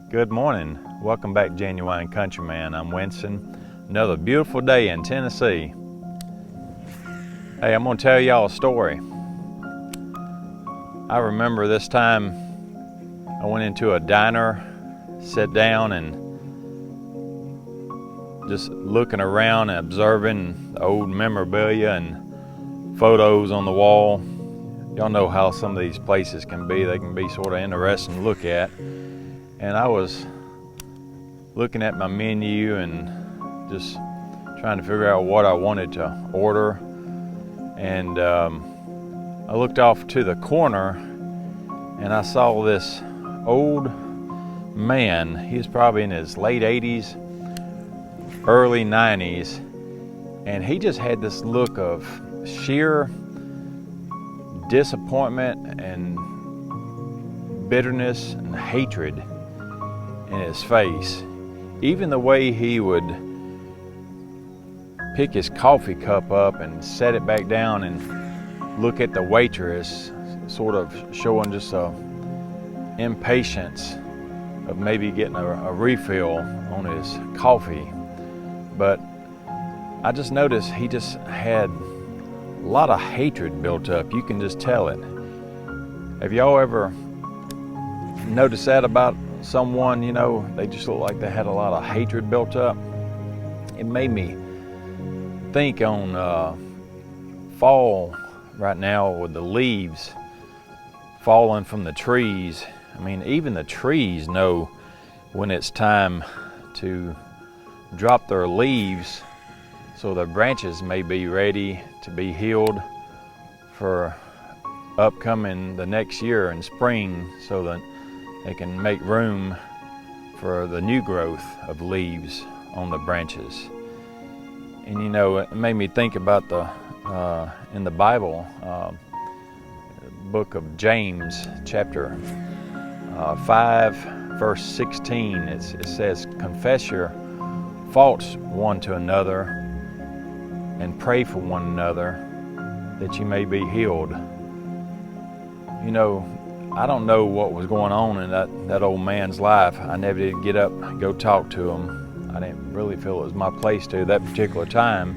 Good morning. Welcome back, Genuine Countryman. I'm Winston. Another beautiful day in Tennessee. Hey, I'm going to tell y'all a story. I remember this time I went into a diner, sat down, and just looking around and observing the old memorabilia and photos on the wall. Y'all know how some of these places can be. They can be sort of interesting to look at. And I was looking at my menu and just trying to figure out what I wanted to order. And I looked off to the corner and I saw this old man. He was probably in his late 80s, early 90s. And he just had this look of sheer disappointment and bitterness and hatred in his face. Even the way he would pick his coffee cup up and set it back down and look at the waitress, sort of showing just a impatience of maybe getting a refill on his coffee. But I just noticed he just had a lot of hatred built up. You can just tell it. Have y'all ever noticed that about someone? You know, they just look like they had a lot of hatred built up. It made me think on fall right now with the leaves falling from the trees. I mean, even the trees know when it's time to drop their leaves, so their branches may be ready to be healed for upcoming the next year in spring, so that they can make room for the new growth of leaves on the branches. And you know, it made me think about in the Bible, book of James, chapter 5, verse 16. It says, "Confess your faults one to another and pray for one another that you may be healed." You know, I don't know what was going on in that old man's life. I never did get up and go talk to him. I didn't really feel it was my place to that particular time.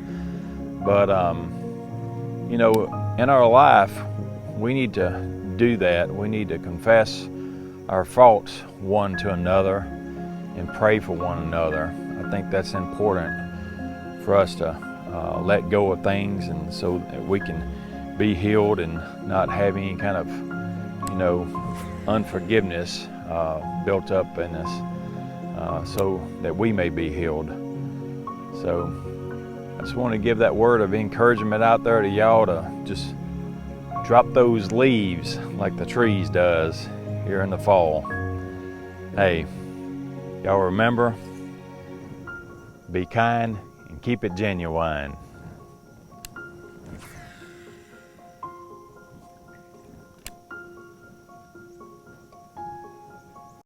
But, you know, in our life, we need to do that. We need to confess our faults one to another and pray for one another. I think that's important for us to let go of things, and so that we can be healed and not have any kind of, you know, unforgiveness built up in us, so that we may be healed. So I just want to give that word of encouragement out there to y'all to just drop those leaves like the trees does here in the fall. Hey, y'all remember, be kind and keep it genuine.